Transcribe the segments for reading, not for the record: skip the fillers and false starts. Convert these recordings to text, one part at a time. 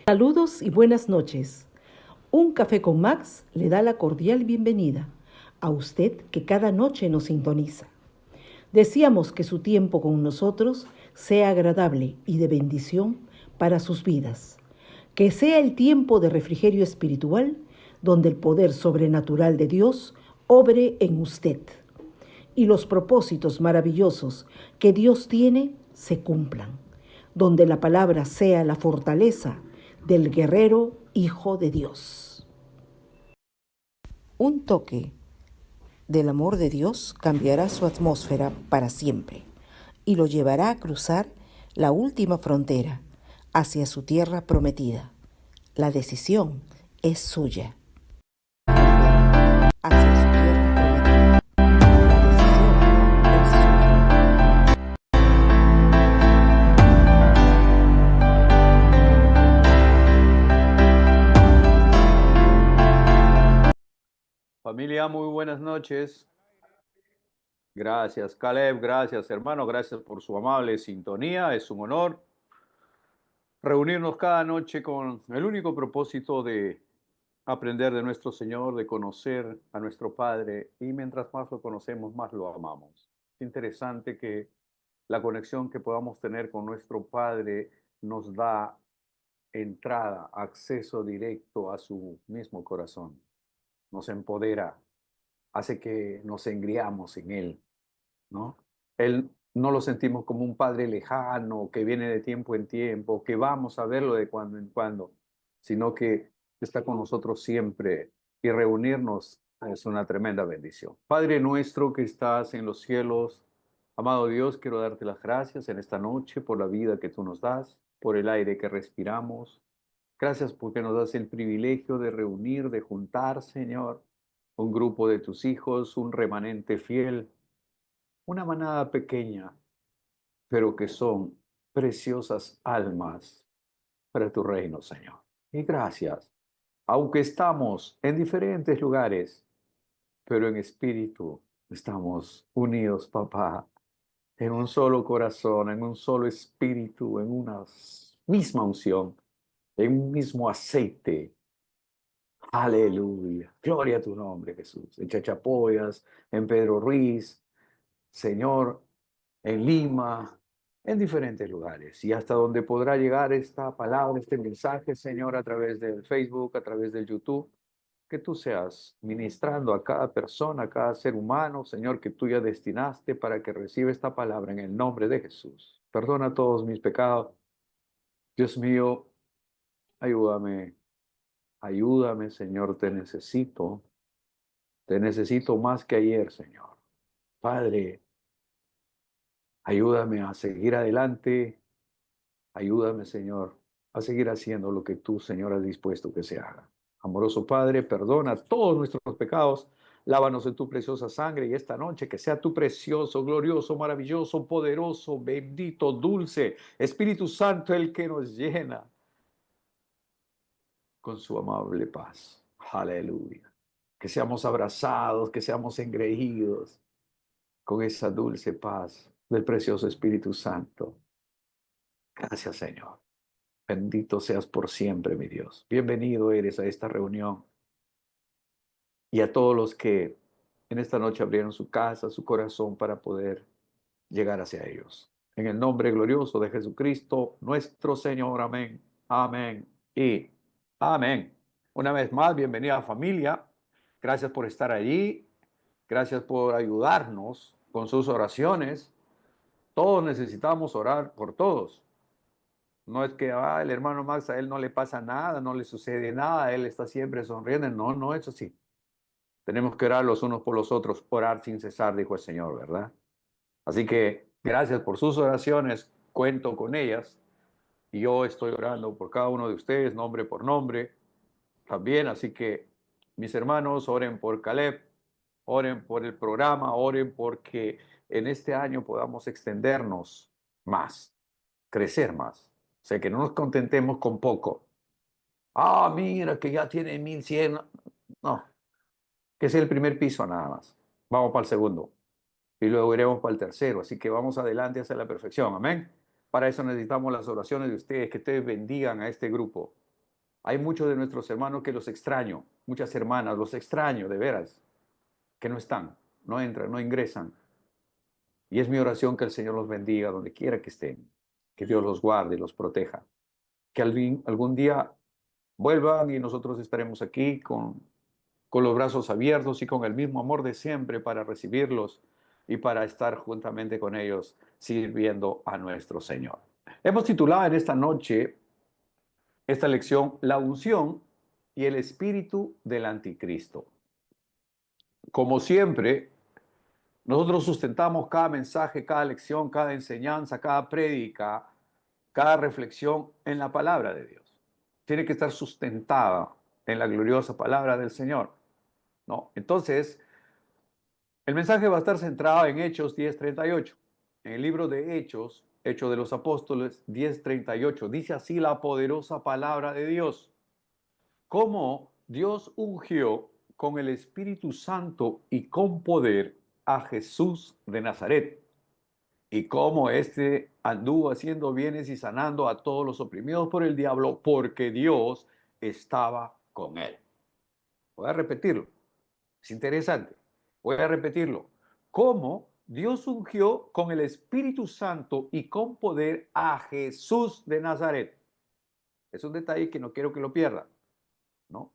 Saludos y buenas noches. Un café con Max le da la cordial bienvenida a usted que cada noche nos sintoniza. Deseamos que su tiempo con nosotros sea agradable y de bendición para sus vidas. Que sea el tiempo de refrigerio espiritual donde el poder sobrenatural de Dios obre en usted y los propósitos maravillosos que Dios tiene se cumplan, donde la palabra sea la fortaleza del guerrero Hijo de Dios. Un toque del amor de Dios cambiará su atmósfera para siempre y lo llevará a cruzar la última frontera hacia su tierra prometida. La decisión es suya. Hacia su tierra prometida. La decisión es suya. Familia, muy buenas noches. Gracias, Caleb, gracias, hermano, gracias por su amable sintonía. Es un honor reunirnos cada noche con el único propósito de aprender de nuestro Señor, de conocer a nuestro Padre y mientras más lo conocemos, más lo amamos. Es interesante que la conexión que podamos tener con nuestro Padre nos da entrada, acceso directo a su mismo corazón. Nos empodera, hace que nos engriamos en Él, ¿no? Él no lo sentimos como un padre lejano que viene de tiempo en tiempo, que vamos a verlo de cuando en cuando, sino que está con nosotros siempre y reunirnos es una tremenda bendición. Padre nuestro que estás en los cielos, amado Dios, quiero darte las gracias en esta noche por la vida que tú nos das, por el aire que respiramos. Gracias porque nos das el privilegio de reunir, de juntar, Señor, un grupo de tus hijos, un remanente fiel, una manada pequeña, pero que son preciosas almas para tu reino, Señor. Y gracias, aunque estamos en diferentes lugares, pero en espíritu estamos unidos, papá, en un solo corazón, en un solo espíritu, en una misma unción, en un mismo aceite. Aleluya. Gloria a tu nombre, Jesús. En Chachapoyas, en Pedro Ruiz, Señor, en Lima, en diferentes lugares. Y hasta donde podrá llegar esta palabra, este mensaje, Señor, a través del Facebook, a través del YouTube, que tú seas ministrando a cada persona, a cada ser humano, Señor, que tú ya destinaste para que reciba esta palabra en el nombre de Jesús. Perdona todos mis pecados. Dios mío, ayúdame, ayúdame, Señor, te necesito más que ayer, Señor. Padre, ayúdame a seguir adelante. Ayúdame, Señor, a seguir haciendo lo que tú, Señor, has dispuesto que se haga. Amoroso Padre, perdona todos nuestros pecados, lávanos en tu preciosa sangre y esta noche que sea tu precioso, glorioso, maravilloso, poderoso, bendito, dulce Espíritu Santo el que nos llena con su amable paz. Aleluya. Que seamos abrazados, que seamos engreídos con esa dulce paz del precioso Espíritu Santo. Gracias, Señor. Bendito seas por siempre, mi Dios. Bienvenido eres a esta reunión y a todos los que en esta noche abrieron su casa, su corazón para poder llegar hacia ellos. En el nombre glorioso de Jesucristo, nuestro Señor. Amén, amén y amén. Una vez más, bienvenida familia. Gracias por estar allí. Gracias por ayudarnos con sus oraciones. Todos necesitamos orar por todos. No es que el hermano Max, a él no le pasa nada, no le sucede nada, él está siempre sonriendo. No, no es así. Tenemos que orar los unos por los otros, orar sin cesar, dijo el Señor, ¿verdad? Así que gracias por sus oraciones, cuento con ellas. Y yo estoy orando por cada uno de ustedes, nombre por nombre, también. Así que, mis hermanos, oren por Caleb, oren por el programa, oren porque en este año podamos extendernos más, crecer más. O sea, que no nos contentemos con poco. Ah, mira, que ya tiene 1100. No, que es el primer piso nada más. Vamos para el segundo y luego iremos para el tercero. Así que vamos adelante hacia la perfección. Amén. Para eso necesitamos las oraciones de ustedes, que ustedes bendigan a este grupo. Hay muchos de nuestros hermanos que los extraño, muchas hermanas, los extraño de veras, que no están, no entran, no ingresan. Y es mi oración que el Señor los bendiga donde quiera que estén, que Dios los guarde y los proteja, que algún día vuelvan y nosotros estaremos aquí con los brazos abiertos y con el mismo amor de siempre para recibirlos y para estar juntamente con ellos sirviendo a nuestro Señor. Hemos titulado en esta noche esta lección La unción y el espíritu del anticristo. Como siempre, nosotros sustentamos cada mensaje, cada lección, cada enseñanza, cada prédica, cada reflexión en la palabra de Dios. Tiene que estar sustentada en la gloriosa palabra del Señor, ¿no? Entonces, el mensaje va a estar centrado en Hechos 10:38. En el libro de Hechos, Hechos de los Apóstoles 10:38, dice así la poderosa palabra de Dios. Cómo Dios ungió con el Espíritu Santo y con poder a Jesús de Nazaret, y cómo éste anduvo haciendo bienes y sanando a todos los oprimidos por el diablo, porque Dios estaba con él. Voy a repetirlo. Es interesante. Voy a repetirlo. Cómo Dios ungió con el Espíritu Santo y con poder a Jesús de Nazaret. Es un detalle que no quiero que lo pierdan, ¿no?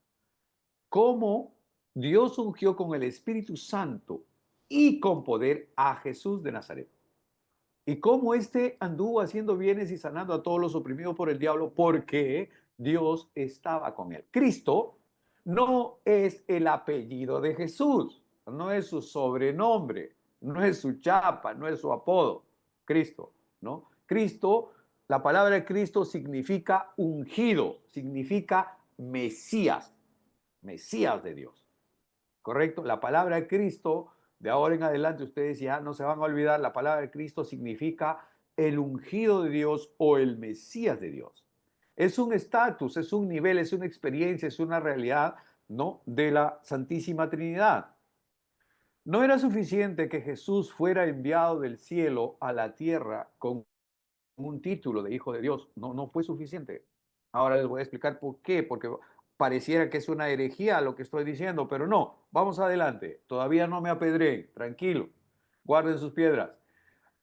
Cómo Dios ungió con el Espíritu Santo y con poder a Jesús de Nazaret. Y cómo éste anduvo haciendo bienes y sanando a todos los oprimidos por el diablo, porque Dios estaba con él. Cristo no es el apellido de Jesús, no es su sobrenombre, no es su chapa, no es su apodo. Cristo, ¿no? Cristo, la palabra Cristo significa ungido, significa Mesías, Mesías de Dios. ¿Correcto? La palabra Cristo, de ahora en adelante, ustedes ya no se van a olvidar, la palabra Cristo significa el ungido de Dios o el Mesías de Dios. Es un estatus, es un nivel, es una experiencia, es una realidad, ¿no? De la Santísima Trinidad. No era suficiente que Jesús fuera enviado del cielo a la tierra con un título de hijo de Dios. No, no fue suficiente. Ahora les voy a explicar por qué, porque pareciera que es una herejía lo que estoy diciendo, pero no, vamos adelante. Todavía no me apedreen, tranquilo, guarden sus piedras.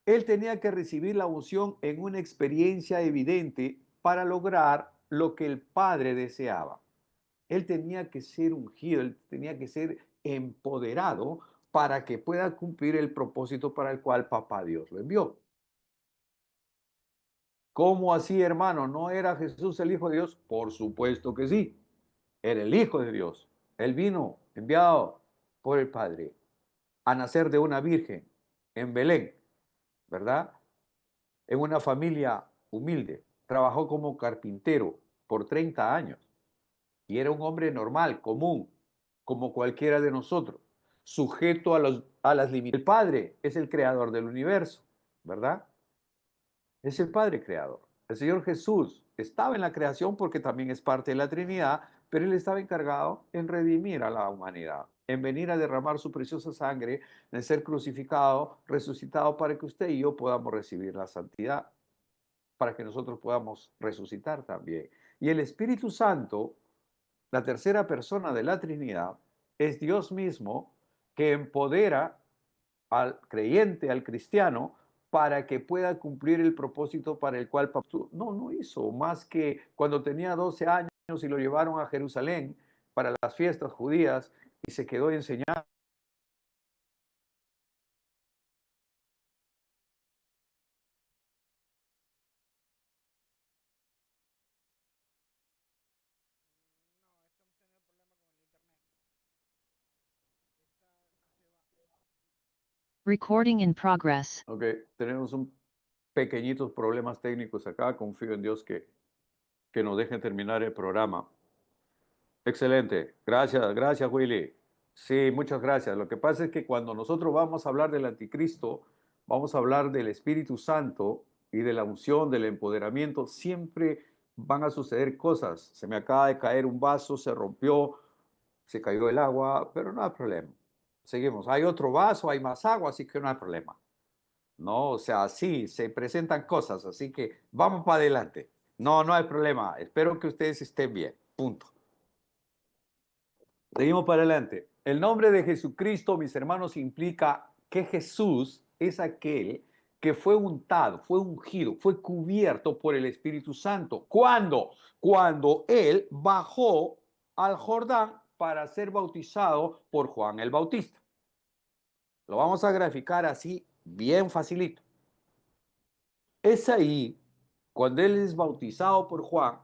Él tenía que recibir la unción en una experiencia evidente para lograr lo que el Padre deseaba. Él tenía que ser ungido, él tenía que ser empoderado para que pueda cumplir el propósito para el cual Papá Dios lo envió. ¿Cómo así, hermano? ¿No era Jesús el Hijo de Dios? Por supuesto que sí. Era el Hijo de Dios. Él vino enviado por el Padre a nacer de una virgen en Belén, ¿verdad? En una familia humilde. Trabajó como carpintero por 30 años y era un hombre normal, común, como cualquiera de nosotros, sujeto a las limitaciones. El Padre es el creador del universo, ¿verdad? Es el Padre creador. El Señor Jesús estaba en la creación porque también es parte de la Trinidad, pero Él estaba encargado en redimir a la humanidad, en venir a derramar su preciosa sangre, en ser crucificado, resucitado para que usted y yo podamos recibir la santidad, para que nosotros podamos resucitar también. Y el Espíritu Santo, la tercera persona de la Trinidad, es Dios mismo que empodera al creyente, al cristiano, para que pueda cumplir el propósito para el cual no hizo más que cuando tenía 12 años y lo llevaron a Jerusalén para las fiestas judías y se quedó enseñando. Recording in progress. Ok, tenemos un pequeñitos problemas técnicos acá. Confío en Dios que nos dejen terminar el programa. Excelente. Gracias, gracias, Willy. Sí, muchas gracias. Lo que pasa es que cuando nosotros vamos a hablar del anticristo, vamos a hablar del Espíritu Santo y de la unción, del empoderamiento, siempre van a suceder cosas. Se me acaba de caer un vaso, se rompió, se cayó el agua, pero no hay problema. Seguimos. Hay otro vaso, hay más agua, así que no hay problema. No, o sea, sí, se presentan cosas, así que vamos para adelante. No, no hay problema. Espero que ustedes estén bien. Punto. Seguimos para adelante. El nombre de Jesucristo, mis hermanos, implica que Jesús es aquel que fue untado, fue ungido, fue cubierto por el Espíritu Santo. ¿Cuándo? Cuando Él bajó al Jordán para ser bautizado por Juan el Bautista. Lo vamos a graficar así, bien facilito. Es ahí, cuando Él es bautizado por Juan,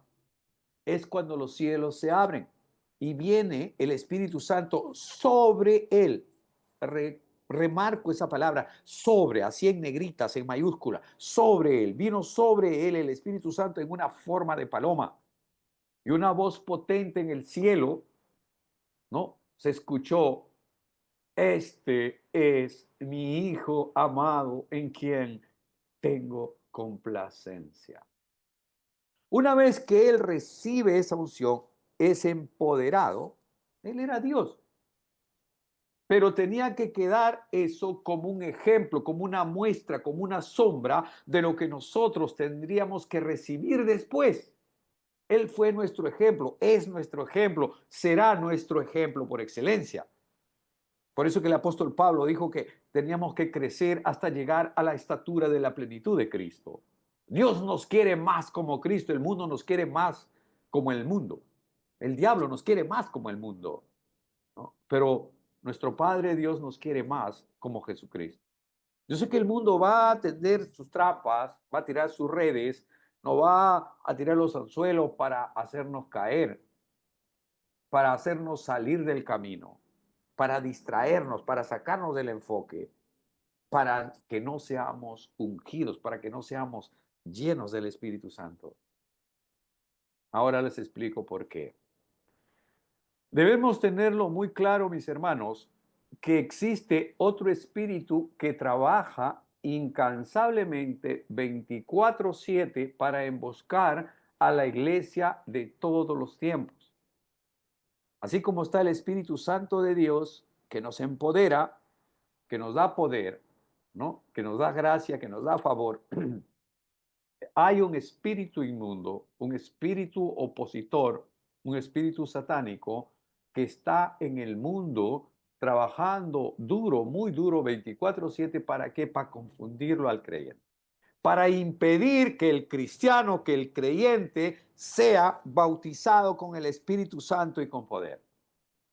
es cuando los cielos se abren y viene el Espíritu Santo sobre Él. Remarco esa palabra, sobre, así en negritas, en mayúscula, sobre Él. Vino sobre Él el Espíritu Santo en una forma de paloma. Y una voz potente en el cielo, ¿no? Se escuchó: este es mi Hijo amado en quien tengo complacencia. Una vez que él recibe esa unción, es empoderado. Él era Dios, pero tenía que quedar eso como un ejemplo, como una muestra, como una sombra de lo que nosotros tendríamos que recibir después. Él fue nuestro ejemplo, es nuestro ejemplo, será nuestro ejemplo por excelencia. Por eso que el apóstol Pablo dijo que teníamos que crecer hasta llegar a la estatura de la plenitud de Cristo. Dios nos quiere más como Cristo, el mundo nos quiere más como el mundo. El diablo nos quiere más como el mundo, ¿no? Pero nuestro Padre Dios nos quiere más como Jesucristo. Yo sé que el mundo va a tender sus trampas, va a tirar sus redes, no va a tirar los anzuelos para hacernos caer, para hacernos salir del camino, para distraernos, para sacarnos del enfoque, para que no seamos ungidos, para que no seamos llenos del Espíritu Santo. Ahora les explico por qué. Debemos tenerlo muy claro, mis hermanos, que existe otro espíritu que trabaja incansablemente 24/7 para emboscar a la iglesia de todos los tiempos. Así como está el Espíritu Santo de Dios, que nos empodera, que nos da poder, ¿no? Que nos da gracia, que nos da favor. Hay un espíritu inmundo, un espíritu opositor, un espíritu satánico que está en el mundo trabajando duro, muy duro, 24/7. ¿Para qué? Para confundirlo al creyente. Para impedir que el cristiano, que el creyente sea bautizado con el Espíritu Santo y con poder.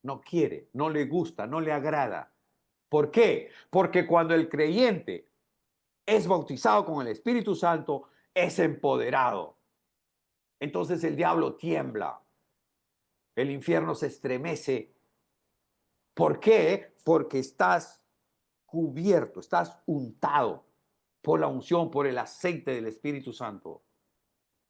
No quiere, no le gusta, no le agrada. ¿Por qué? Porque cuando el creyente es bautizado con el Espíritu Santo, es empoderado. Entonces el diablo tiembla, el infierno se estremece. ¿Por qué? Porque estás cubierto, estás untado por la unción, por el aceite del Espíritu Santo.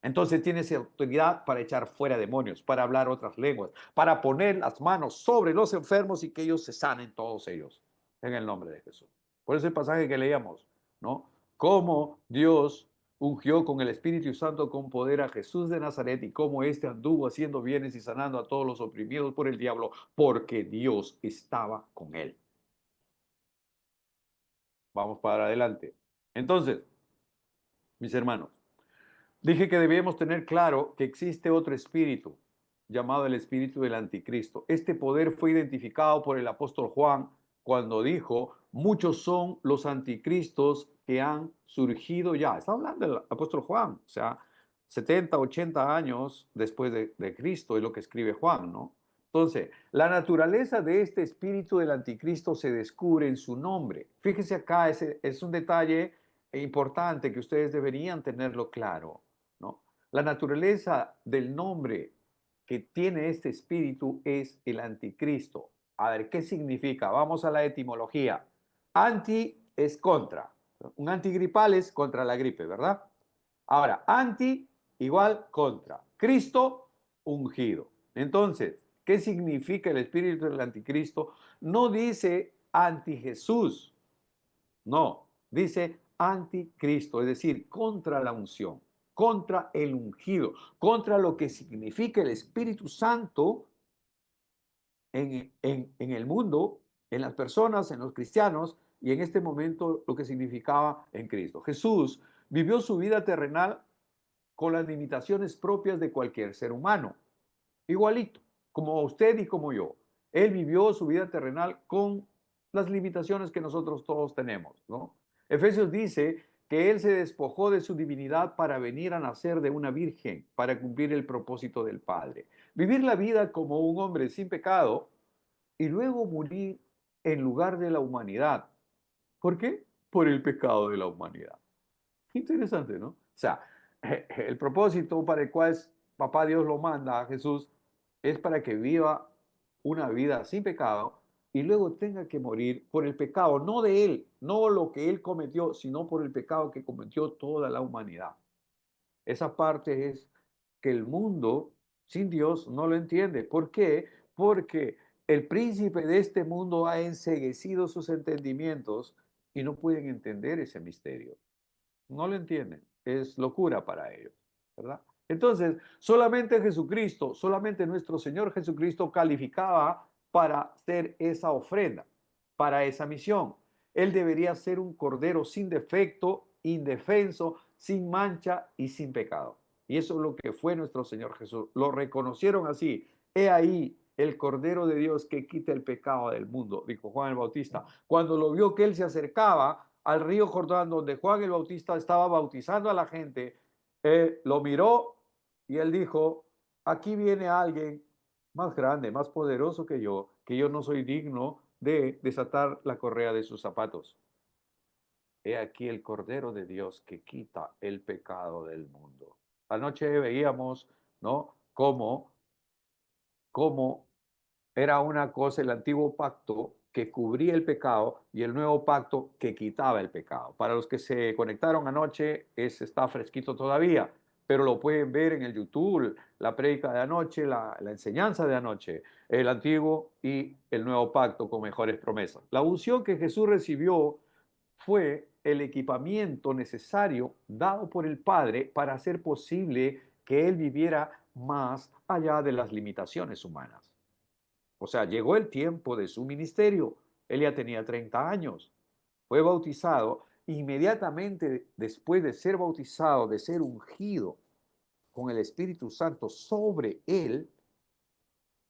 Entonces tienes autoridad para echar fuera demonios, para hablar otras lenguas, para poner las manos sobre los enfermos y que ellos se sanen todos ellos, en el nombre de Jesús. Por ese pasaje que leíamos, ¿no? Cómo Dios ungió con el Espíritu Santo con poder a Jesús de Nazaret y cómo éste anduvo haciendo bienes y sanando a todos los oprimidos por el diablo, porque Dios estaba con él. Vamos para adelante. Entonces, mis hermanos, dije que debíamos tener claro que existe otro espíritu llamado el espíritu del anticristo. Este poder fue identificado por el apóstol Juan cuando dijo: muchos son los anticristos que han surgido ya. Está hablando del apóstol Juan, o sea, 70, 80 años después de Cristo es lo que escribe Juan, ¿no? Entonces, la naturaleza de este espíritu del anticristo se descubre en su nombre. Fíjese acá, es un detalle importante que ustedes deberían tenerlo claro, ¿no? La naturaleza del nombre que tiene este espíritu es el anticristo. A ver, ¿qué significa? Vamos a la etimología. Anti es contra. Un antigripal es contra la gripe, ¿verdad? Ahora, anti igual contra. Cristo, ungido. Entonces, ¿qué significa el espíritu del anticristo? No dice anti Jesús, no, dice anticristo, es decir, contra la unción, contra el ungido, contra lo que significa el Espíritu Santo en el mundo, en las personas, en los cristianos, y en este momento lo que significaba en Cristo. Jesús vivió su vida terrenal con las limitaciones propias de cualquier ser humano. igualito, como usted y como yo. Él vivió su vida terrenal con las limitaciones que nosotros todos tenemos, ¿no? Efesios dice que Él se despojó de su divinidad para venir a nacer de una virgen, para cumplir el propósito del Padre. Vivir la vida como un hombre sin pecado y luego morir en lugar de la humanidad. ¿Por qué? Por el pecado de la humanidad. Qué interesante, ¿no? O sea, el propósito para el cual Papá Dios lo manda a Jesús es para que viva una vida sin pecado y luego tenga que morir por el pecado, no de él, no lo que él cometió, sino por el pecado que cometió toda la humanidad. Esa parte es que el mundo sin Dios no lo entiende. ¿Por qué? Porque el príncipe de este mundo ha enceguecido sus entendimientos y no pueden entender ese misterio. No lo entienden. Es locura para ellos, ¿verdad? Entonces, solamente Jesucristo, solamente nuestro Señor Jesucristo calificaba para hacer esa ofrenda, para esa misión. Él debería ser un cordero sin defecto, indefenso, sin mancha y sin pecado. Y eso es lo que fue nuestro Señor Jesús. Lo reconocieron así. He ahí el Cordero de Dios que quita el pecado del mundo, dijo Juan el Bautista. Cuando lo vio que él se acercaba al río Jordán, donde Juan el Bautista estaba bautizando a la gente, lo miró y él dijo, aquí viene alguien más grande, más poderoso que yo no soy digno de desatar la correa de sus zapatos. He aquí el Cordero de Dios que quita el pecado del mundo. Anoche veíamos, ¿no? Cómo era una cosa el antiguo pacto que cubría el pecado y el nuevo pacto que quitaba el pecado. Para los que se conectaron anoche, está fresquito todavía, pero lo pueden ver en el YouTube, la prédica de anoche, la enseñanza de anoche, el antiguo y el nuevo pacto con mejores promesas. La unción que Jesús recibió fue el equipamiento necesario dado por el Padre para hacer posible que Él viviera más allá de las limitaciones humanas. O sea, llegó el tiempo de su ministerio. Él ya tenía 30 años. Fue bautizado. Inmediatamente después de ser bautizado, de ser ungido con el Espíritu Santo sobre él,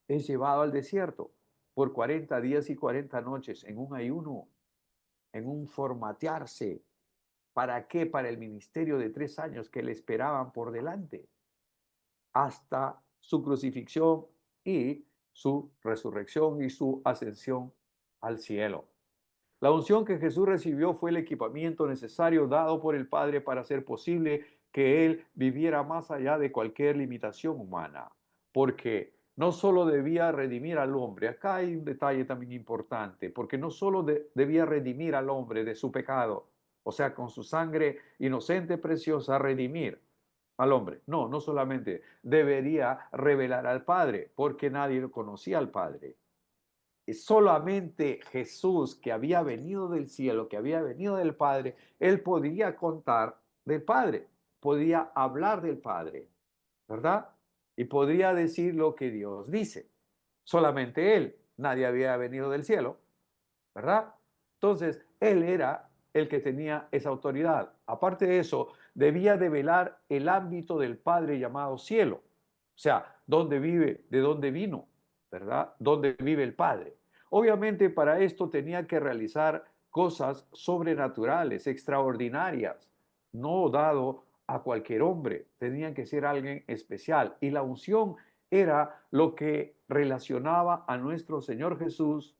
es llevado al desierto por 40 días y 40 noches en un ayuno, en un formatearse. ¿Para qué? Para el ministerio de 3 años que le esperaban por delante, hasta su crucifixión y su resurrección y su ascensión al cielo. La unción que Jesús recibió fue el equipamiento necesario dado por el Padre para hacer posible que Él viviera más allá de cualquier limitación humana, porque no solo debía redimir al hombre, acá hay un detalle también importante, porque no solo debía redimir al hombre de su pecado, o sea, con su sangre inocente, preciosa, redimir al hombre. No, no solamente debería revelar al Padre, porque nadie conocía al Padre. Solamente Jesús, que había venido del cielo, que había venido del Padre, él podía contar del Padre, podía hablar del Padre, ¿verdad? Y podría decir lo que Dios dice. Solamente él, nadie había venido del cielo, ¿verdad? Entonces, él era el que tenía esa autoridad. Aparte de eso, debía develar el ámbito del Padre llamado cielo. O sea, dónde vive, de dónde vino, ¿verdad? Dónde vive el Padre. Obviamente para esto tenía que realizar cosas sobrenaturales, extraordinarias, no dado a cualquier hombre, tenían que ser alguien especial. Y la unción era lo que relacionaba a nuestro Señor Jesús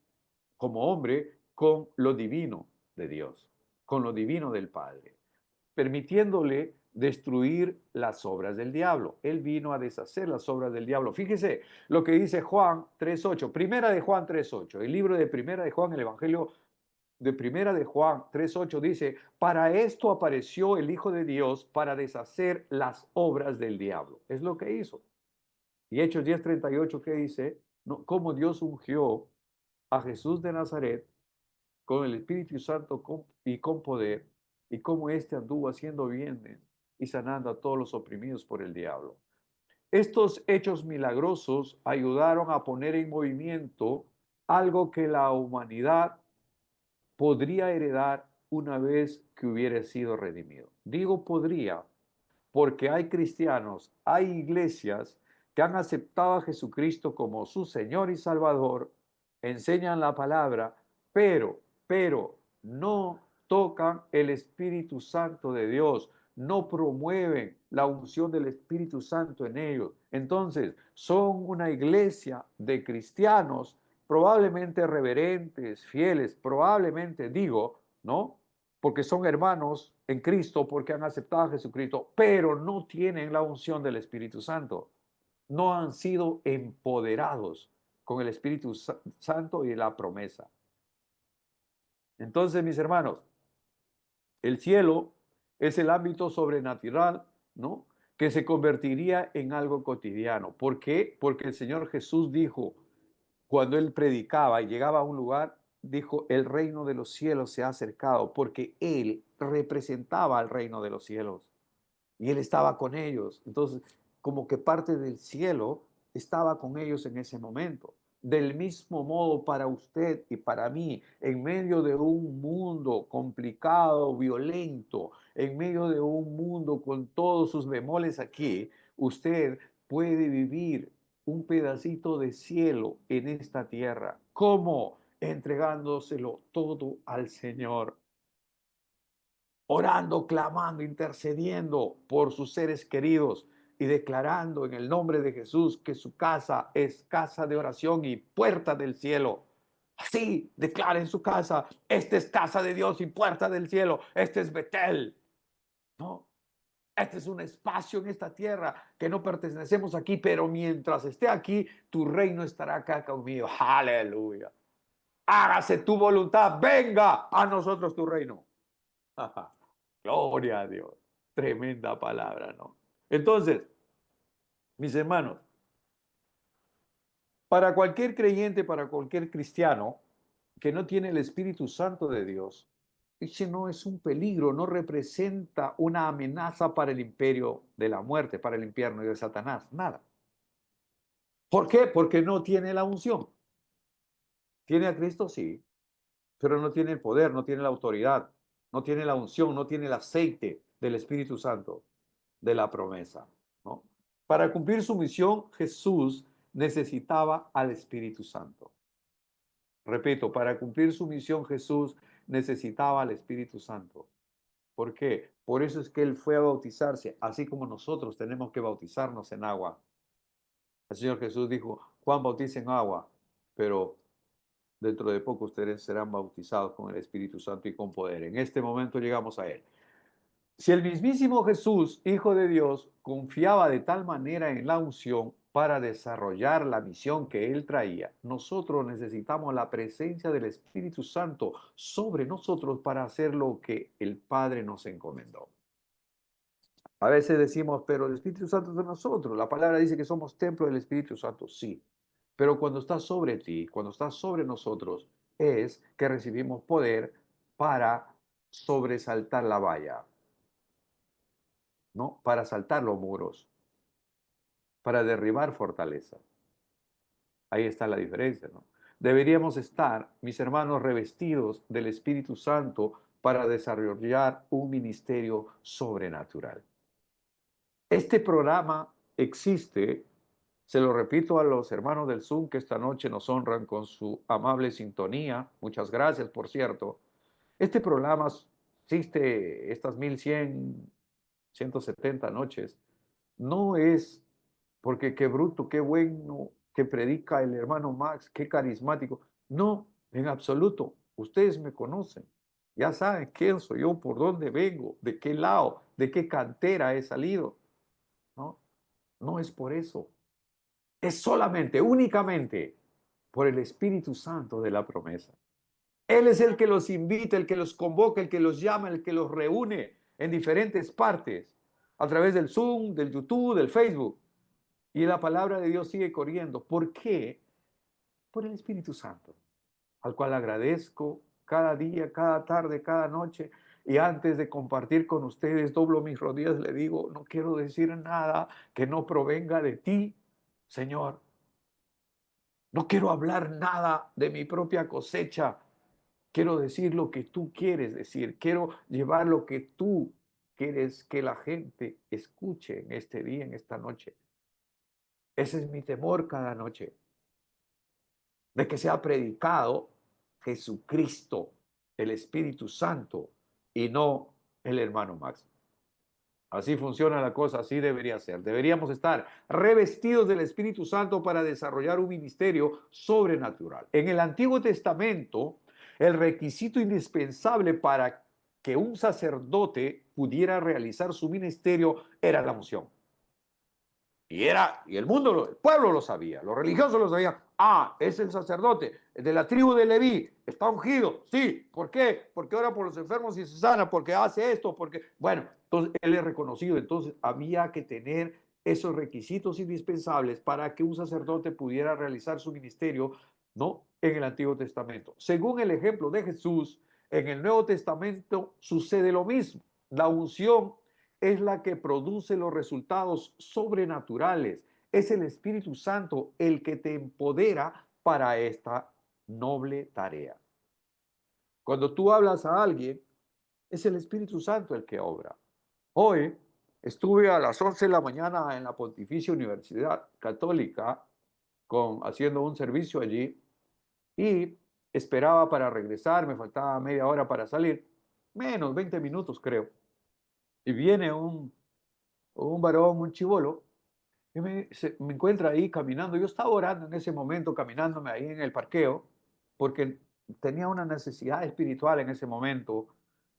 como hombre con lo divino de Dios, con lo divino del Padre, permitiéndole destruir las obras del diablo. Él vino a deshacer las obras del diablo. Fíjese lo que dice Juan 3.8, primera de Juan 3.8, el libro de primera de Juan, el Evangelio de primera de Juan 3.8 dice, para esto apareció el Hijo de Dios para deshacer las obras del diablo. Es lo que hizo. Y Hechos 10.38, ¿qué dice? No, cómo Dios ungió a Jesús de Nazaret con el Espíritu Santo y con poder, y cómo éste anduvo haciendo bienes y sanando a todos los oprimidos por el diablo. Estos hechos milagrosos ayudaron a poner en movimiento algo que la humanidad podría heredar una vez que hubiera sido redimido. Digo podría, porque hay cristianos, hay iglesias que han aceptado a Jesucristo como su Señor y Salvador, enseñan la palabra, pero no tocan el Espíritu Santo de Dios, no promueven la unción del Espíritu Santo en ellos. Entonces, son una iglesia de cristianos, probablemente reverentes, fieles, probablemente digo, ¿no? Porque son hermanos en Cristo, porque han aceptado a Jesucristo, pero no tienen la unción del Espíritu Santo. No han sido empoderados con el Espíritu Santo y la promesa. Entonces, mis hermanos, el cielo es el ámbito sobrenatural, ¿no? Que se convertiría en algo cotidiano. ¿Por qué? Porque el Señor Jesús dijo, cuando Él predicaba y llegaba a un lugar, dijo, el reino de los cielos se ha acercado, porque Él representaba al reino de los cielos y Él estaba con ellos. Entonces, como que parte del cielo estaba con ellos en ese momento. Del mismo modo para usted y para mí, en medio de un mundo complicado, violento, en medio de un mundo con todos sus bemoles aquí, usted puede vivir un pedacito de cielo en esta tierra. ¿Cómo? Entregándoselo todo al Señor, orando, clamando, intercediendo por sus seres queridos y declarando en el nombre de Jesús que su casa es casa de oración y puerta del cielo. Así declara en su casa, esta es casa de Dios y puerta del cielo, este es Betel, ¿no? Este es un espacio en esta tierra que no pertenecemos aquí, pero mientras esté aquí, tu reino estará acá conmigo. Aleluya. Hágase tu voluntad, venga a nosotros tu reino. Gloria a Dios. Tremenda palabra, ¿no? Entonces, mis hermanos, para cualquier creyente, para cualquier cristiano que no tiene el Espíritu Santo de Dios, ese no es un peligro, no representa una amenaza para el imperio de la muerte, para el infierno y de Satanás, nada. ¿Por qué? Porque no tiene la unción. ¿Tiene a Cristo? Sí, pero no tiene el poder, no tiene la autoridad, no tiene la unción, no tiene el aceite del Espíritu Santo de la promesa, ¿no? Para cumplir su misión, Jesús necesitaba al Espíritu Santo. Repito, para cumplir su misión, Jesús necesitaba al Espíritu Santo. ¿Por qué? Por eso es que Él fue a bautizarse, así como nosotros tenemos que bautizarnos en agua. El Señor Jesús dijo, Juan bautiza en agua, pero dentro de poco ustedes serán bautizados con el Espíritu Santo y con poder. En este momento llegamos a Él. Si el mismísimo Jesús, Hijo de Dios, confiaba de tal manera en la unción para desarrollar la misión que Él traía, nosotros necesitamos la presencia del Espíritu Santo sobre nosotros para hacer lo que el Padre nos encomendó. A veces decimos, pero el Espíritu Santo es de nosotros. La palabra dice que somos templo del Espíritu Santo, sí. Pero cuando está sobre ti, cuando está sobre nosotros, es que recibimos poder para sobresaltar la valla, ¿no? Para saltar los muros, para derribar fortaleza. Ahí está la diferencia, ¿no? Deberíamos estar, mis hermanos, revestidos del Espíritu Santo para desarrollar un ministerio sobrenatural. Este programa existe, se lo repito a los hermanos del Zoom que esta noche nos honran con su amable sintonía. Muchas gracias, por cierto. Este programa existe estas 1100, 170 noches. No es porque qué bruto, qué bueno que predica el hermano Max, qué carismático. No, en absoluto. Ustedes me conocen. Ya saben quién soy yo, por dónde vengo, de qué lado, de qué cantera he salido. No, no es por eso. Es solamente, únicamente por el Espíritu Santo de la promesa. Él es el que los invita, el que los convoca, el que los llama, el que los reúne en diferentes partes, a través del Zoom, del YouTube, del Facebook. Y la palabra de Dios sigue corriendo. ¿Por qué? Por el Espíritu Santo, al cual agradezco cada día, cada tarde, cada noche. Y antes de compartir con ustedes, doblo mis rodillas, le digo, no quiero decir nada que no provenga de ti, Señor. No quiero hablar nada de mi propia cosecha. Quiero decir lo que tú quieres decir. Quiero llevar lo que tú quieres que la gente escuche en este día, en esta noche. Ese es mi temor cada noche, de que sea predicado Jesucristo, el Espíritu Santo, y no el hermano Max. Así funciona la cosa, así debería ser. Deberíamos estar revestidos del Espíritu Santo para desarrollar un ministerio sobrenatural. En el Antiguo Testamento, el requisito indispensable para que un sacerdote pudiera realizar su ministerio era la unción. Y el mundo, el pueblo lo sabía, los religiosos lo sabían. Ah, es el sacerdote de la tribu de Leví, está ungido. Sí, ¿por qué? Porque ora por los enfermos y se sana, porque hace esto, porque... Bueno, entonces él es reconocido. Entonces había que tener esos requisitos indispensables para que un sacerdote pudiera realizar su ministerio, ¿no? En el Antiguo Testamento. Según el ejemplo de Jesús, en el Nuevo Testamento sucede lo mismo. La unción es la que produce los resultados sobrenaturales. Es el Espíritu Santo el que te empodera para esta noble tarea. Cuando tú hablas a alguien, es el Espíritu Santo el que obra. Hoy estuve a las 11 de la mañana en la Pontificia Universidad Católica haciendo un servicio allí y esperaba para regresar, me faltaba media hora para salir, menos 20 minutos creo. Y viene un varón, un chivolo, y me encuentra ahí caminando. Yo estaba orando en ese momento, caminándome ahí en el parqueo, porque tenía una necesidad espiritual en ese momento,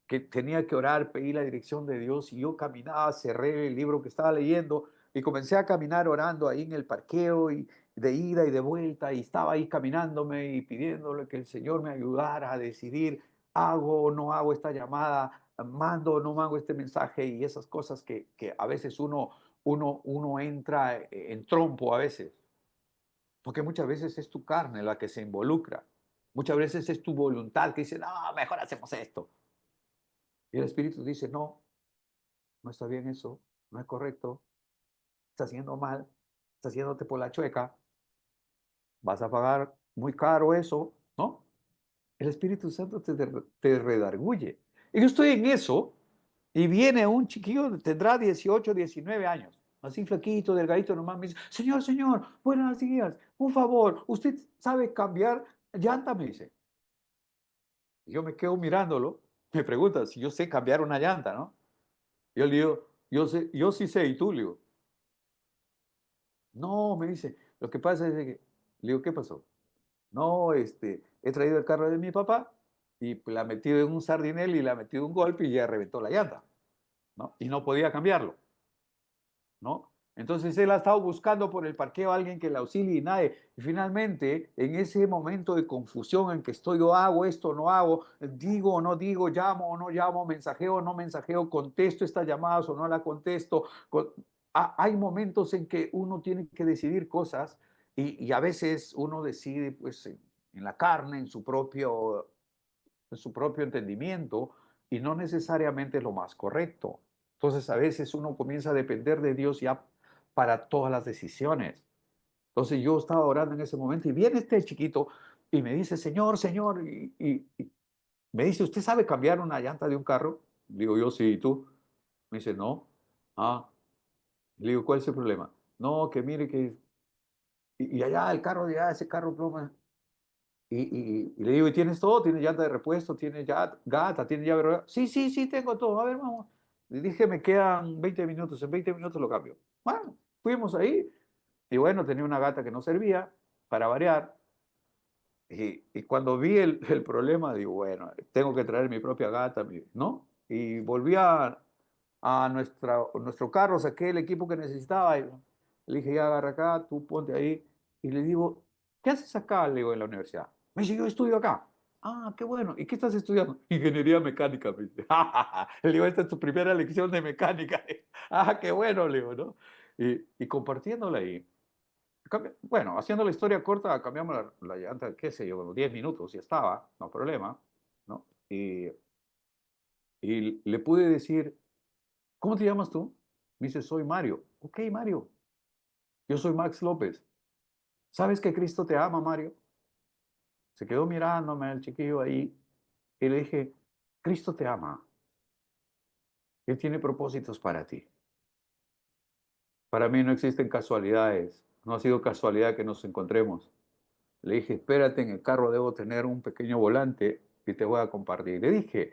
que tenía que orar, pedir la dirección de Dios, y yo caminaba, cerré el libro que estaba leyendo, y comencé a caminar orando ahí en el parqueo, y de ida y de vuelta, y estaba ahí caminándome y pidiéndole que el Señor me ayudara a decidir, hago o no hago esta llamada, mando o no mando este mensaje, y esas cosas que a veces uno entra en trompo a veces, porque muchas veces es tu carne la que se involucra, muchas veces es tu voluntad que dice, no, mejor hacemos esto. Y el Espíritu dice, no, no está bien eso, no es correcto, está haciendo mal, está haciéndote por la chueca, vas a pagar muy caro eso, ¿no? El Espíritu Santo te redarguye. Y yo estoy en eso, y viene un chiquillo, tendrá 18, 19 años, así flaquito, delgadito, nomás me dice, señor, señor, buenos días, un favor, ¿usted sabe cambiar llanta? Me dice. Y yo me quedo mirándolo, me pregunta si yo sé cambiar una llanta, ¿no? Yo le digo, yo sí sé, ¿y tú? Le digo, no, me dice, lo que pasa es que, le digo, ¿qué pasó? No, he traído el carro de mi papá y la he metido en un sardinel y la he metido un golpe y ya reventó la llanta, ¿no? Y no podía cambiarlo, ¿no? Entonces él ha estado buscando por el parqueo a alguien que le auxilie y nadie. Y finalmente, en ese momento de confusión en que estoy, yo hago esto, no hago, digo o no digo, llamo o no llamo, mensajeo o no mensajeo, contesto estas llamadas o no la contesto. Hay momentos en que uno tiene que decidir cosas y a veces uno decide pues en la carne, en su propio entendimiento y no necesariamente es lo más correcto. Entonces a veces uno comienza a depender de Dios ya para todas las decisiones. Entonces yo estaba orando en ese momento y viene este chiquito y me dice, Señor, Señor, y me dice, ¿usted sabe cambiar una llanta de un carro? Le digo, yo sí, ¿y tú? Me dice, no. Ah, le digo, ¿cuál es el problema? No, que mire que... Y allá el carro de allá, ese carro ploma. Y le digo, ¿y tienes todo? ¿Tienes llanta de repuesto? ¿Tienes ya gata? ¿Tienes llave? Sí, sí, sí, tengo todo. A ver, vamos. Le dije, me quedan 20 minutos. En 20 minutos lo cambio. Bueno, fuimos ahí. Y bueno, tenía una gata que no servía para variar. Y cuando vi el problema, digo, bueno, tengo que traer mi propia gata, ¿no? Y volví a nuestro carro, saqué el equipo que necesitaba. Y le dije, ya agarra acá, tú ponte ahí. Y le digo, ¿qué haces acá? Le digo, en la universidad. Me dice, yo estudio acá. Ah, qué bueno. ¿Y qué estás estudiando? Ingeniería mecánica. Me dice. Le digo, esta es tu primera lección de mecánica. Ah, qué bueno, le digo, ¿no? Y compartiéndola ahí. Bueno, haciendo la historia corta, cambiamos la llanta, qué sé yo, 10 minutos y estaba, no problema, ¿no? Y le pude decir, ¿cómo te llamas tú? Me dice, soy Mario. Ok, Mario, yo soy Max López. ¿Sabes que Cristo te ama, Mario? Se quedó mirándome el chiquillo ahí y le dije, Cristo te ama. Él tiene propósitos para ti. Para mí no existen casualidades. No ha sido casualidad que nos encontremos. Le dije, espérate, en el carro debo tener un pequeño volante y te voy a compartir. Le dije,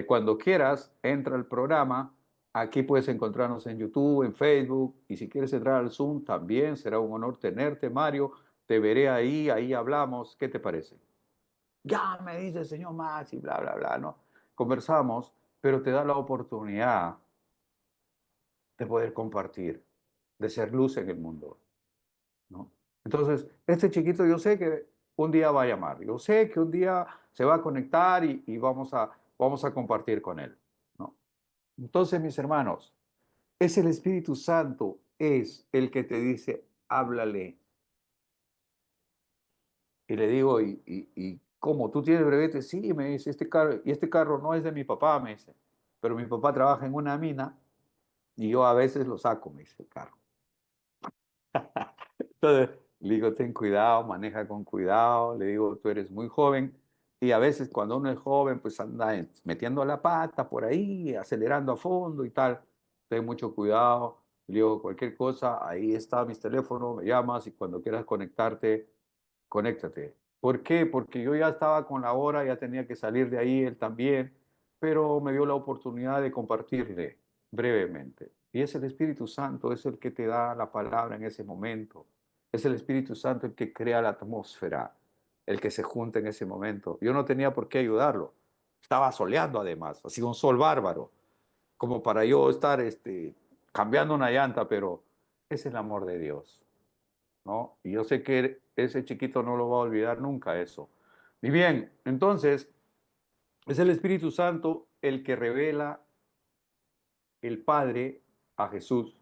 cuando quieras, entra al programa. Aquí puedes encontrarnos en YouTube, en Facebook, y si quieres entrar al Zoom, también será un honor tenerte, Mario. Te veré ahí, ahí hablamos. ¿Qué te parece? Ya me dice el señor Max y bla, bla, bla, ¿no? Conversamos, pero te da la oportunidad de poder compartir, de ser luz en el mundo, ¿no? Entonces, este chiquito yo sé que un día va a llamar, yo sé que un día se va a conectar y vamos a compartir con él, ¿no? Entonces, mis hermanos, es el Espíritu Santo, es el que te dice, háblale. Y le digo, ¿y cómo? ¿Tú tienes brevete? Sí, me dice, este carro no es de mi papá, me dice, pero mi papá trabaja en una mina y yo a veces lo saco, me dice el carro. Entonces, le digo, ten cuidado, maneja con cuidado. Le digo, tú eres muy joven. Y a veces cuando uno es joven, pues anda metiendo la pata por ahí, acelerando a fondo y tal. Ten mucho cuidado. Le digo, cualquier cosa, ahí está mi teléfono, me llamas y cuando quieras conectarte, conéctate. ¿Por qué? Porque yo ya estaba con la hora, ya tenía que salir de ahí, él también, pero me dio la oportunidad de compartirle brevemente. Y es el Espíritu Santo, es el que te da la palabra en ese momento. Es el Espíritu Santo el que crea la atmósfera, el que se junta en ese momento. Yo no tenía por qué ayudarlo. Estaba soleando además, hacía un sol bárbaro, como para yo estar cambiando una llanta, pero es el amor de Dios, ¿no? Y yo sé que ese chiquito no lo va a olvidar nunca eso. Y bien, entonces es el Espíritu Santo el que revela el Padre a Jesús.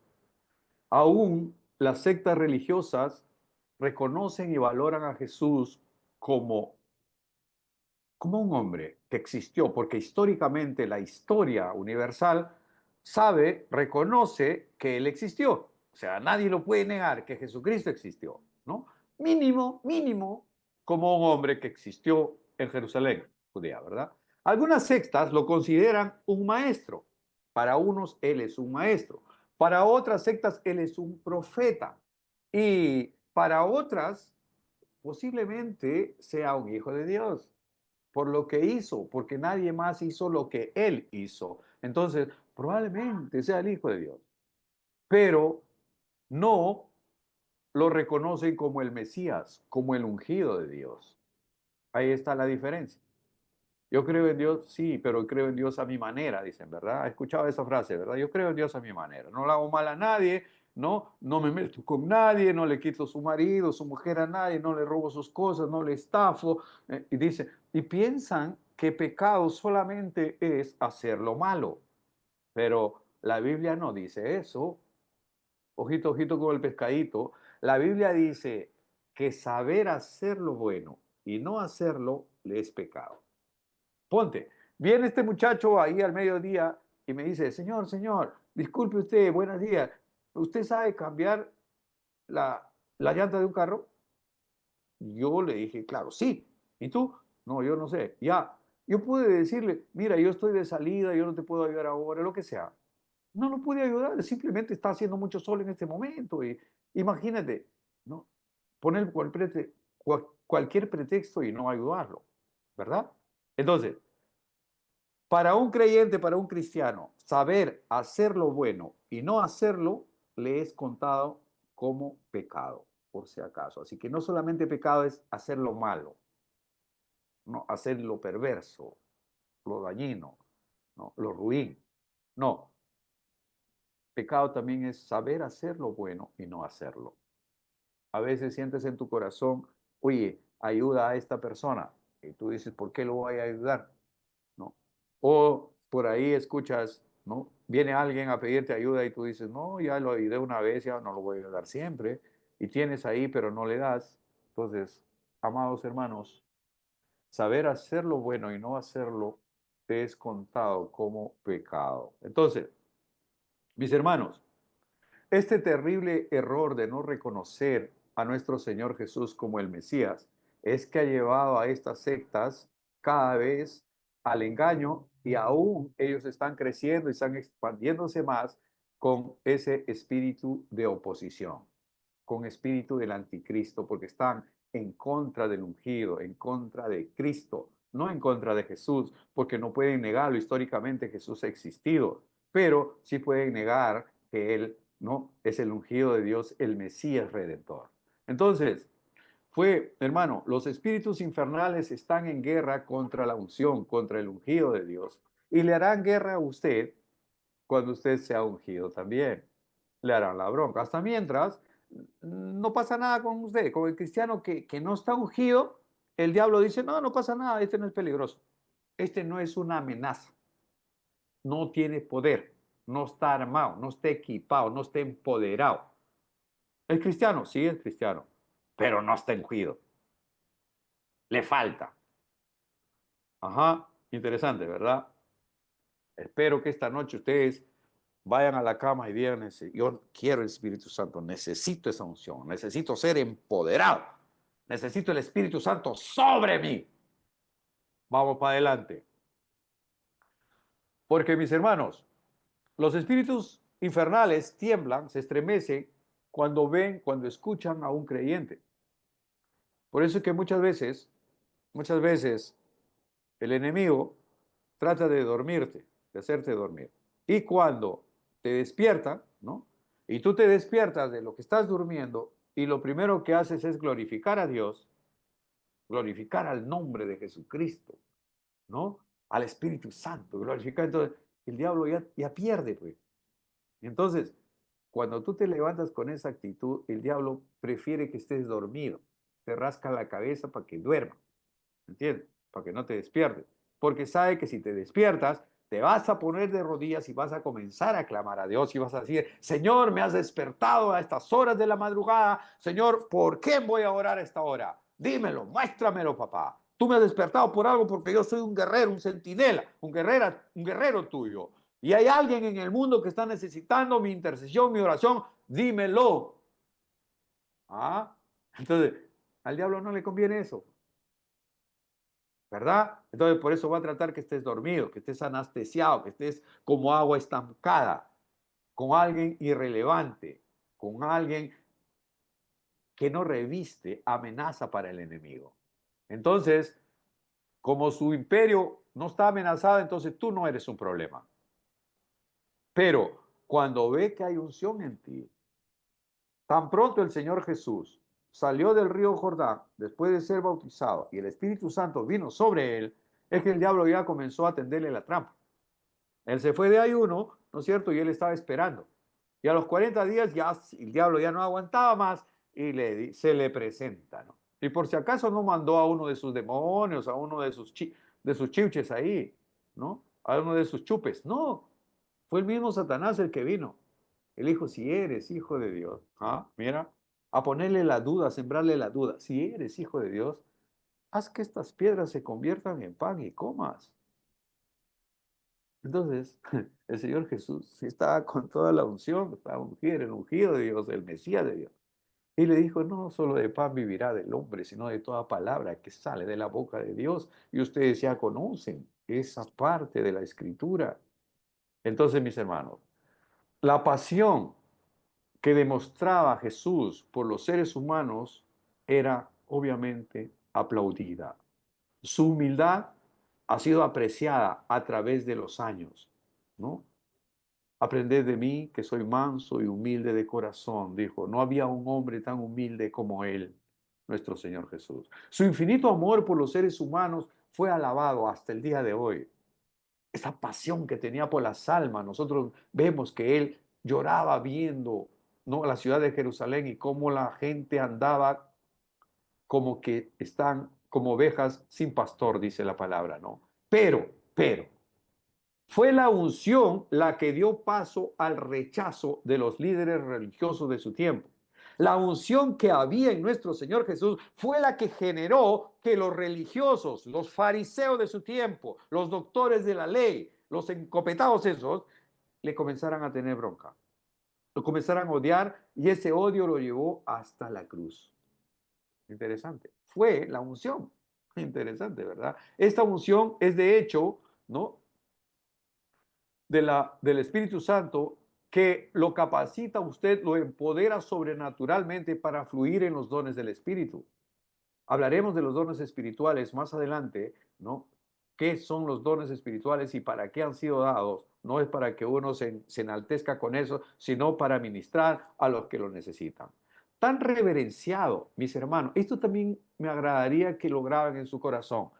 Aún las sectas religiosas reconocen y valoran a Jesús como como un hombre que existió, porque históricamente la historia universal sabe, reconoce que él existió. O sea, nadie lo puede negar que Jesucristo existió, ¿no? Mínimo, mínimo, como un hombre que existió en Jerusalén, Judea, ¿verdad? Algunas sectas lo consideran un maestro. Para unos, él es un maestro. Para otras sectas, él es un profeta. Y para otras, posiblemente sea un hijo de Dios por lo que hizo, porque nadie más hizo lo que él hizo. Entonces, probablemente sea el Hijo de Dios, pero no lo reconocen como el Mesías, como el ungido de Dios. Ahí está la diferencia. Yo creo en Dios, sí, pero creo en Dios a mi manera, dicen, ¿verdad? He escuchado esa frase, ¿verdad? Yo creo en Dios a mi manera. No le hago mal a nadie, no me meto con nadie, no le quito su marido, su mujer a nadie, no le robo sus cosas, no le estafo. Y dice, y piensan que pecado solamente es hacer lo malo. Pero la Biblia no dice eso. Ojito, ojito con el pescadito. La Biblia dice que saber hacer lo bueno y no hacerlo le es pecado. Ponte, viene este muchacho ahí al mediodía y me dice, señor, disculpe usted, buenos días, ¿usted sabe cambiar la llanta de un carro? Yo le dije, claro, sí. ¿Y tú? No, yo no sé. Ya, yo pude decirle, mira, yo estoy de salida, yo no te puedo ayudar ahora, lo que sea. No lo pude ayudar, simplemente está haciendo mucho sol en este momento. Y imagínate, ¿no? Poner cualquier pretexto y no ayudarlo, ¿verdad? Entonces, para un creyente, para un cristiano, saber hacer lo bueno y no hacerlo le es contado como pecado, por si acaso. Así que no solamente pecado es hacer lo malo, no hacer lo perverso, lo dañino, no, lo ruin. No, pecado también es saber hacer lo bueno y no hacerlo. A veces sientes en tu corazón, oye, ayuda a esta persona. Y tú dices, ¿por qué lo voy a ayudar? ¿No? O por ahí escuchas, ¿no? Viene alguien a pedirte ayuda y tú dices, no, ya lo ayudé una vez, ya no lo voy a ayudar siempre. Y tienes ahí, pero no le das. Entonces, amados hermanos, saber hacer lo bueno y no hacerlo te es contado como pecado. Entonces, mis hermanos, este terrible error de no reconocer a nuestro Señor Jesús como el Mesías es que ha llevado a estas sectas cada vez al engaño y aún ellos están creciendo y están expandiéndose más con ese espíritu de oposición. con espíritu del anticristo, porque están en contra del ungido, en contra de Cristo, no en contra de Jesús, porque no pueden negarlo. Históricamente Jesús ha existido, pero sí pueden negar que Él no es el ungido de Dios, el Mesías Redentor. Entonces, hermano, los espíritus infernales están en guerra contra la unción, contra el ungido de Dios, y le harán guerra a usted cuando usted sea ungido también. Le harán la bronca. Hasta mientras, no pasa nada con usted. Con el cristiano que no está ungido, el diablo dice, no, no pasa nada, este no es peligroso. Este no es una amenaza. No tiene poder, no está armado, no está equipado, no está empoderado. ¿Es cristiano? Sí, es cristiano, pero no está ungido. Le falta. Ajá, interesante, ¿verdad? Espero que esta noche ustedes vayan a la cama y digan, yo quiero el Espíritu Santo, necesito esa unción, necesito ser empoderado, necesito el Espíritu Santo sobre mí. Vamos para adelante. Porque mis hermanos, los espíritus infernales tiemblan, se estremecen cuando escuchan a un creyente. Por eso es que muchas veces, el enemigo trata de dormirte, de hacerte dormir. Y cuando te despierta, ¿no? Y tú te despiertas de lo que estás durmiendo y lo primero que haces es glorificar a Dios, glorificar al nombre de Jesucristo, ¿no? Al Espíritu Santo, glorificar. Entonces, el diablo ya pierde, pues. Y entonces, cuando tú te levantas con esa actitud, el diablo prefiere que estés dormido. Te rasca la cabeza para que duerma. ¿Entiendes? Para que no te despiertes. Porque sabe que si te despiertas, te vas a poner de rodillas y vas a comenzar a clamar a Dios y vas a decir, Señor, me has despertado a estas horas de la madrugada. Señor, ¿por qué voy a orar a esta hora? Dímelo, muéstramelo, papá. Tú me has despertado por algo porque yo soy un guerrero, un centinela, un guerrero tuyo. Y hay alguien en el mundo que está necesitando mi intercesión, mi oración. Dímelo. ¿Ah? Entonces, al diablo no le conviene eso. ¿Verdad? Entonces, por eso va a tratar que estés dormido, que estés anestesiado, que estés como agua estancada, con alguien irrelevante, con alguien que no reviste amenaza para el enemigo. Entonces, como su imperio no está amenazado, entonces tú no eres un problema. Pero cuando ve que hay unción en ti, tan pronto el Señor Jesús salió del río Jordán después de ser bautizado y el Espíritu Santo vino sobre él, es que el diablo ya comenzó a tenderle la trampa. Él se fue de ayuno, ¿no es cierto? Y él estaba esperando. Y a los 40 días ya el diablo ya no aguantaba más y se le presenta, ¿no? Y por si acaso no mandó a uno de sus demonios, a uno de sus chiches ahí, ¿no? A uno de sus chupes. No, fue el mismo Satanás el que vino. Él dijo, si eres hijo de Dios, mira, a ponerle la duda, a sembrarle la duda. Si eres hijo de Dios, haz que estas piedras se conviertan en pan y comas. Entonces, el Señor Jesús estaba con toda la unción, estaba ungido, el ungido de Dios, el Mesías de Dios. Y le dijo, no solo de pan vivirá del hombre, sino de toda palabra que sale de la boca de Dios. Y ustedes ya conocen esa parte de la Escritura. Entonces, mis hermanos, la pasión que demostraba Jesús por los seres humanos era obviamente aplaudida. Su humildad ha sido apreciada a través de los años, ¿no? Aprended de mí, que soy manso y humilde de corazón, dijo. No había un hombre tan humilde como él, nuestro Señor Jesús. Su infinito amor por los seres humanos fue alabado hasta el día de hoy. Esa pasión que tenía por las almas, nosotros vemos que él lloraba viendo, ¿no?, la ciudad de Jerusalén y cómo la gente andaba como que están como ovejas sin pastor, dice la palabra, ¿no? Pero, fue la unción la que dio paso al rechazo de los líderes religiosos de su tiempo. La unción que había en nuestro Señor Jesús fue la que generó que los religiosos, los fariseos de su tiempo, los doctores de la ley, los encopetados esos, le comenzaran a tener bronca, lo comenzaran a odiar y ese odio lo llevó hasta la cruz. Interesante. Fue la unción. Interesante, ¿verdad? Esta unción es de hecho, ¿no?, del Espíritu Santo que lo capacita a usted, lo empodera sobrenaturalmente para fluir en los dones del Espíritu. Hablaremos de los dones espirituales más adelante, ¿no? ¿Qué son los dones espirituales y para qué han sido dados? No es para que uno se enaltezca con eso, sino para ministrar a los que lo necesitan. Tan reverenciado, mis hermanos, esto también me agradaría que lo graben en su corazón.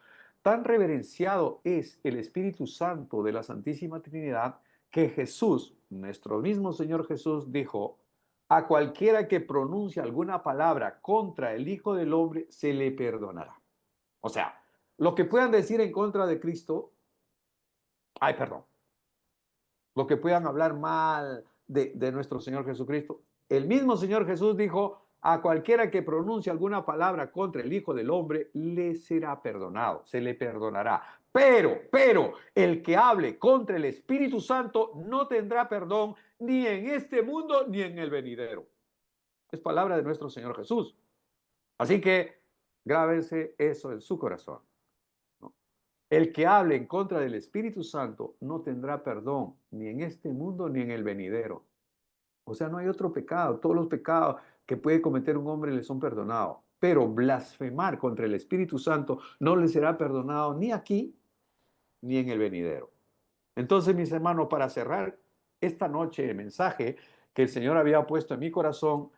Tan reverenciado es el Espíritu Santo de la Santísima Trinidad que Jesús, nuestro mismo Señor Jesús, dijo: a cualquiera que pronuncie alguna palabra contra el Hijo del Hombre se le perdonará. O sea, lo que puedan decir en contra de Cristo, hay perdón. Lo que puedan hablar mal de nuestro Señor Jesucristo. El mismo Señor Jesús dijo: a cualquiera que pronuncie alguna palabra contra el Hijo del Hombre, le será perdonado, se le perdonará. Pero, el que hable contra el Espíritu Santo no tendrá perdón ni en este mundo ni en el venidero. Es palabra de nuestro Señor Jesús. Así que grábense eso en su corazón, ¿no? El que hable en contra del Espíritu Santo no tendrá perdón ni en este mundo ni en el venidero. O sea, no hay otro pecado. Todos los pecados que puede cometer un hombre le son perdonados. Pero blasfemar contra el Espíritu Santo no le será perdonado ni aquí ni en el venidero. Entonces, mis hermanos, para cerrar esta noche el mensaje que el Señor había puesto en mi corazón,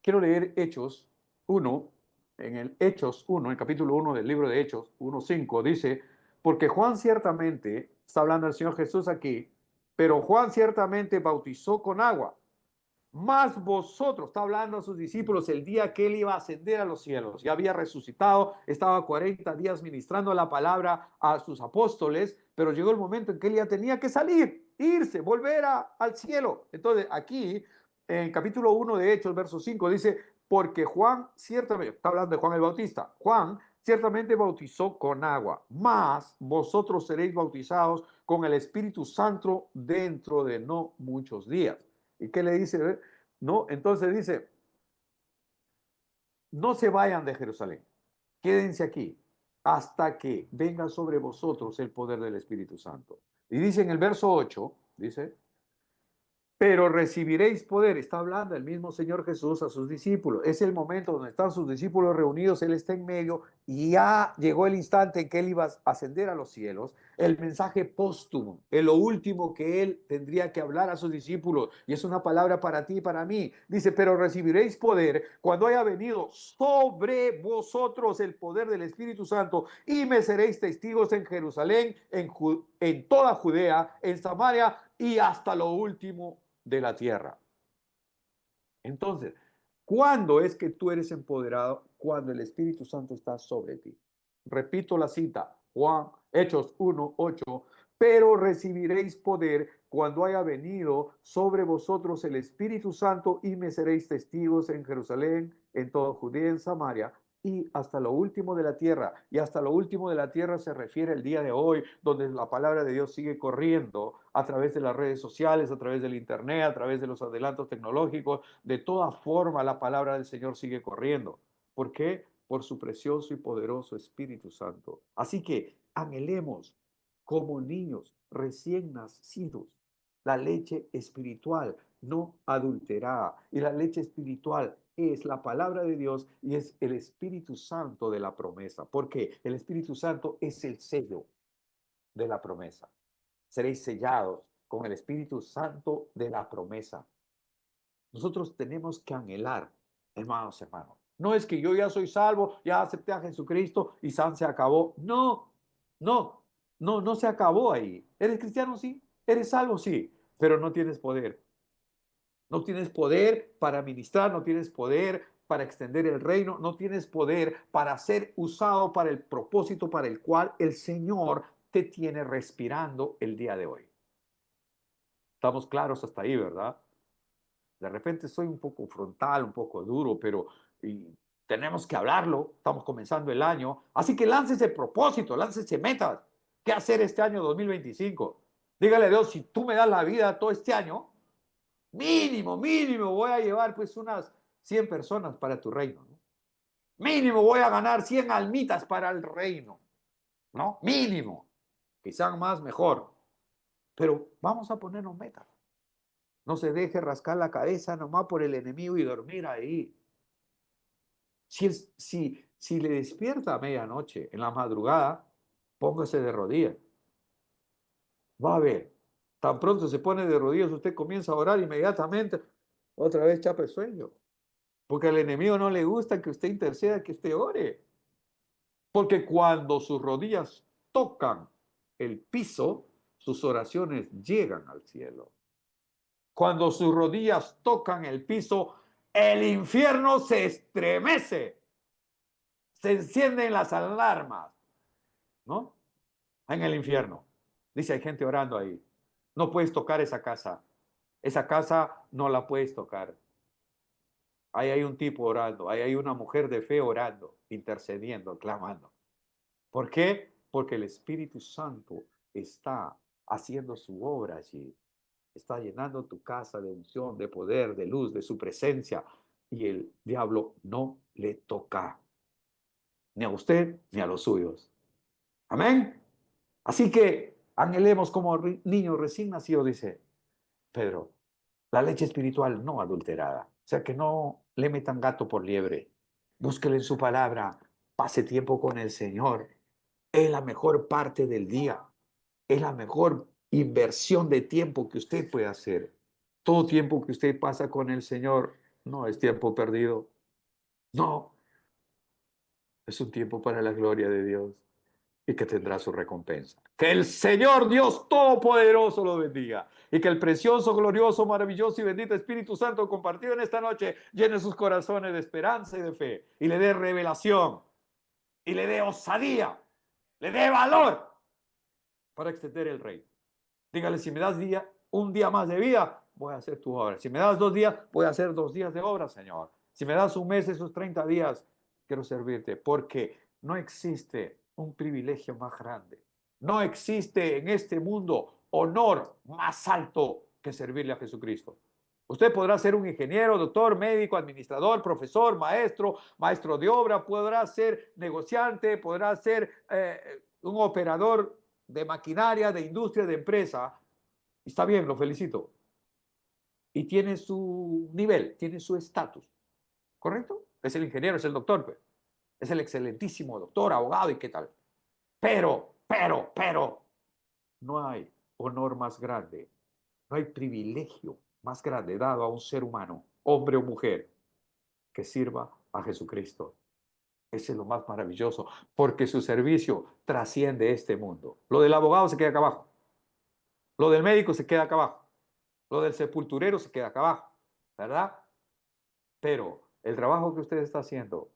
quiero leer Hechos 1, en el Hechos 1, el capítulo 1 del libro de Hechos 1:5, dice: porque Juan ciertamente, está hablando el Señor Jesús aquí, pero Juan ciertamente bautizó con agua, mas vosotros, está hablando a sus discípulos el día que él iba a ascender a los cielos, ya había resucitado, estaba 40 días ministrando la palabra a sus apóstoles, pero llegó el momento en que él ya tenía que salir, irse, volver al cielo. Entonces aquí, en capítulo 1 de Hechos, verso 5, dice: porque Juan ciertamente, está hablando de Juan el Bautista, Juan ciertamente bautizó con agua, mas vosotros seréis bautizados con el Espíritu Santo dentro de no muchos días. ¿Y qué le dice? No, entonces dice: no se vayan de Jerusalén, quédense aquí hasta que venga sobre vosotros el poder del Espíritu Santo. Y dice en el verso 8, dice: pero recibiréis poder. Está hablando el mismo Señor Jesús a sus discípulos. Es el momento donde están sus discípulos reunidos, Él está en medio y ya llegó el instante en que Él iba a ascender a los cielos. El mensaje póstumo, lo último que Él tendría que hablar a sus discípulos, y es una palabra para ti y para mí. Dice: pero recibiréis poder cuando haya venido sobre vosotros el poder del Espíritu Santo, y me seréis testigos en Jerusalén, en toda Judea, en Samaria y hasta lo último de la tierra. Entonces, ¿cuándo es que tú eres empoderado? Cuando el Espíritu Santo está sobre ti. Repito la cita, Juan, Hechos 1:8, pero recibiréis poder cuando haya venido sobre vosotros el Espíritu Santo, y me seréis testigos en Jerusalén, en toda Judea, en Samaria y hasta lo último de la tierra. Y hasta lo último de la tierra se refiere el día de hoy, donde la palabra de Dios sigue corriendo a través de las redes sociales, a través del internet, a través de los adelantos tecnológicos. De toda forma, la palabra del Señor sigue corriendo. ¿Por qué? Por su precioso y poderoso Espíritu Santo. Así que anhelemos como niños recién nacidos la leche espiritual, no adulterada. Y la leche espiritual es la palabra de Dios y es el Espíritu Santo de la promesa, porque el Espíritu Santo es el sello de la promesa. Seréis sellados con el Espíritu Santo de la promesa. Nosotros tenemos que anhelar, hermanos. No es que yo ya soy salvo, ya acepté a Jesucristo y San se acabó. No se acabó ahí. ¿Eres cristiano? Sí. ¿Eres salvo? Sí. Pero no tienes poder. No tienes poder para ministrar, no tienes poder para extender el reino, no tienes poder para ser usado para el propósito para el cual el Señor te tiene respirando el día de hoy. Estamos claros hasta ahí, ¿verdad? De repente soy un poco frontal, un poco duro, pero tenemos que hablarlo. Estamos comenzando el año. Así que láncese propósito, láncese metas. ¿Qué hacer este año 2025? Dígale a Dios: si tú me das la vida todo este año, mínimo, voy a llevar pues unas 100 personas para tu reino, ¿no? Mínimo voy a ganar 100 almitas para el reino, ¿no? Mínimo. Quizás más, mejor. Pero vamos a ponernos metas. No se deje rascar la cabeza nomás por el enemigo y dormir ahí. Si le despierta a medianoche, en la madrugada, póngase de rodillas. Va a ver, tan pronto se pone de rodillas, usted comienza a orar inmediatamente, otra vez chapa el sueño. Porque al enemigo no le gusta que usted interceda, que usted ore. Porque cuando sus rodillas tocan el piso, sus oraciones llegan al cielo. Cuando sus rodillas tocan el piso, el infierno se estremece. Se encienden las alarmas, ¿no? En el infierno. Dice, hay gente orando ahí. No puedes tocar esa casa. Esa casa no la puedes tocar. Ahí hay un tipo orando. Ahí hay una mujer de fe orando, intercediendo, clamando. ¿Por qué? Porque el Espíritu Santo está haciendo su obra allí. Está llenando tu casa de unción, de poder, de luz, de su presencia. Y el diablo no le toca. Ni a usted, ni a los suyos. Amén. Así que anhelemos como niños recién nacidos, dice Pedro, la leche espiritual no adulterada. O sea, que no le metan gato por liebre. Búsquele en su palabra. Pase tiempo con el Señor. Es la mejor parte del día. Es la mejor inversión de tiempo que usted puede hacer. Todo tiempo que usted pasa con el Señor no es tiempo perdido. No, es un tiempo para la gloria de Dios y que tendrá su recompensa. Que el Señor Dios Todopoderoso lo bendiga y que el precioso, glorioso, maravilloso y bendito Espíritu Santo compartido en esta noche llene sus corazones de esperanza y de fe y le dé revelación y le dé osadía, le dé valor para extender el reino. Dígale, si me das un día más de vida, voy a hacer tu obra. Si me das 2 días, voy a hacer 2 días de obra, Señor. Si me das un mes, esos 30 días, quiero servirte, porque no existe un privilegio más grande. No existe en este mundo honor más alto que servirle a Jesucristo. Usted podrá ser un ingeniero, doctor, médico, administrador, profesor, maestro de obra, podrá ser negociante, podrá ser un operador de maquinaria, de industria, de empresa. Está bien, lo felicito. Y tiene su nivel, tiene su estatus. ¿Correcto? Es el ingeniero, es el doctor, pues. Es el excelentísimo doctor, abogado y qué tal. Pero, no hay honor más grande, no hay privilegio más grande dado a un ser humano, hombre o mujer, que sirva a Jesucristo. Ese es lo más maravilloso, porque su servicio trasciende este mundo. Lo del abogado se queda acá abajo. Lo del médico se queda acá abajo. Lo del sepulturero se queda acá abajo, ¿verdad? Pero el trabajo que usted está haciendo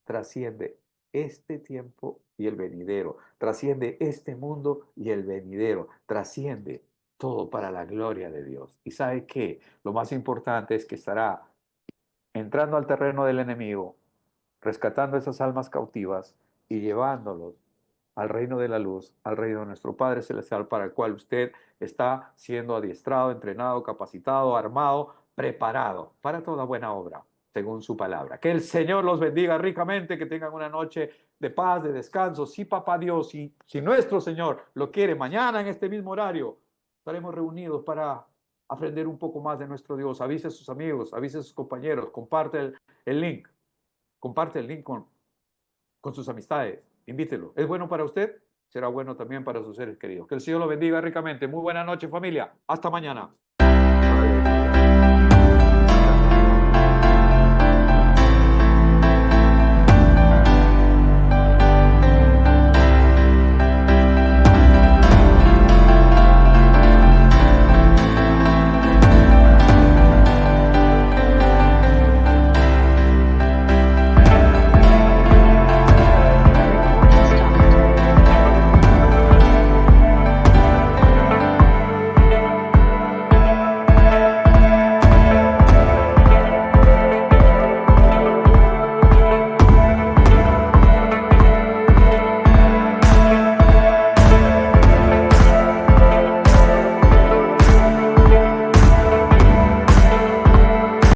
trasciende este tiempo y el venidero, trasciende este mundo y el venidero, trasciende todo para la gloria de Dios. ¿Y sabe qué? Lo más importante es que estará entrando al terreno del enemigo, rescatando esas almas cautivas y llevándolos al reino de la luz, al reino de nuestro Padre Celestial, para el cual usted está siendo adiestrado, entrenado, capacitado, armado, preparado para toda buena obra, según su palabra. Que el Señor los bendiga ricamente, que tengan una noche de paz, de descanso. Sí, papá Dios, si nuestro Señor lo quiere, mañana en este mismo horario estaremos reunidos para aprender un poco más de nuestro Dios. Avise a sus amigos, avise a sus compañeros, comparte el link. Comparte el link con sus amistades. Invítelo. ¿Es bueno para usted? Será bueno también para sus seres queridos. Que el Señor lo bendiga ricamente. Muy buena noche, familia. Hasta mañana.